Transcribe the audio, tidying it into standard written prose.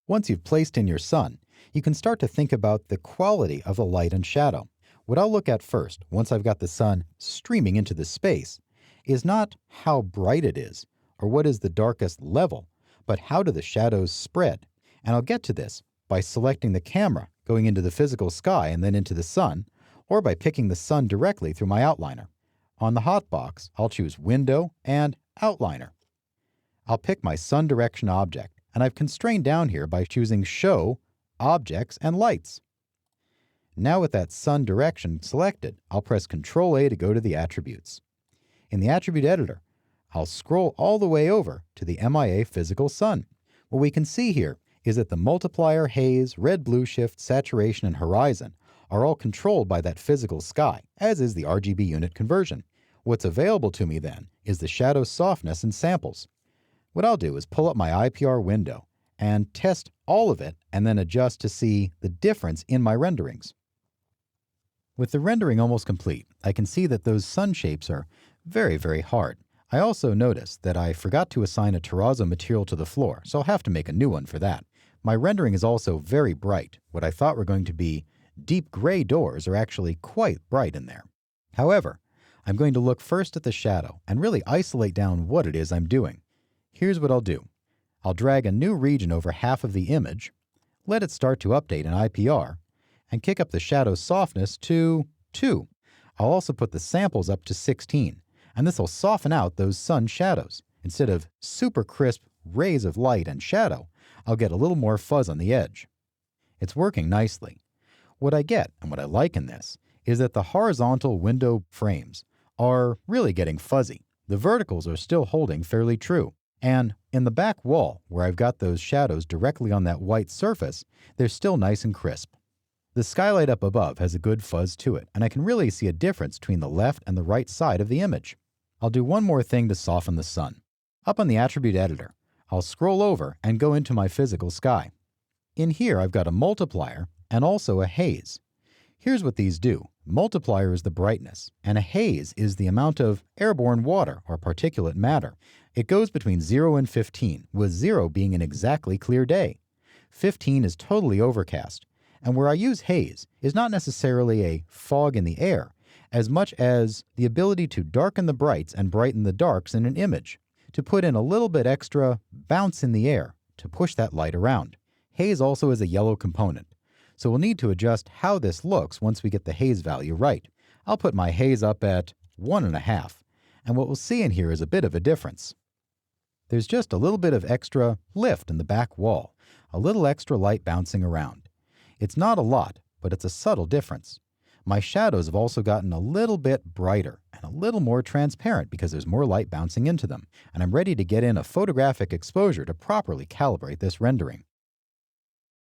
Once you've placed in your sun, you can start to think about the quality of the light and shadow. What I'll look at first, once I've got the sun streaming into the space, is not how bright it is or what is the darkest level, but how do the shadows spread. And I'll get to this by selecting the camera going into the physical sky and then into the sun, or by picking the sun directly through my outliner. On the hotbox, I'll choose Window and Outliner. I'll pick my sun direction object, and I've constrained down here by choosing Show, Objects, and Lights. Now with that sun direction selected, I'll press Ctrl-A to go to the attributes. In the attribute editor, I'll scroll all the way over to the MIA physical sun. What we can see here is that the multiplier, haze, red-blue shift, saturation, and horizon are all controlled by that physical sky, as is the RGB unit conversion. What's available to me then is the shadow softness and samples. What I'll do is pull up my IPR window and test all of it and then adjust to see the difference in my renderings. With the rendering almost complete, I can see that those sun shapes are very, very hard. I also notice that I forgot to assign a terrazzo material to the floor, so I'll have to make a new one for that. My rendering is also very bright. What I thought were going to be deep gray doors are actually quite bright in there. However, I'm going to look first at the shadow and really isolate down what it is I'm doing. Here's what I'll do. I'll drag a new region over half of the image, let it start to update in IPR, and kick up the shadow softness to 2. I'll also put the samples up to 16, and this will soften out those sun shadows. Instead of super crisp rays of light and shadow, I'll get a little more fuzz on the edge. It's working nicely. What I get, and what I like in this, is that the horizontal window frames are really getting fuzzy. The verticals are still holding fairly true. And in the back wall, where I've got those shadows directly on that white surface, they're still nice and crisp. The skylight up above has a good fuzz to it, and I can really see a difference between the left and the right side of the image. I'll do one more thing to soften the sun. Up on the attribute editor, I'll scroll over and go into my physical sky. In here, I've got a multiplier and also a haze. Here's what these do. Multiplier is the brightness, and a haze is the amount of airborne water or particulate matter. It goes between 0 and 15, with 0 being an exactly clear day. 15 is totally overcast, and where I use haze is not necessarily a fog in the air, as much as the ability to darken the brights and brighten the darks in an image, to put in a little bit extra bounce in the air to push that light around. Haze also has a yellow component, so we'll need to adjust how this looks once we get the haze value right. I'll put my haze up at 1.5, and what we'll see in here is a bit of a difference. There's just a little bit of extra lift in the back wall, a little extra light bouncing around. It's not a lot, but it's a subtle difference. My shadows have also gotten a little bit brighter and a little more transparent because there's more light bouncing into them, and I'm ready to get in a photographic exposure to properly calibrate this rendering.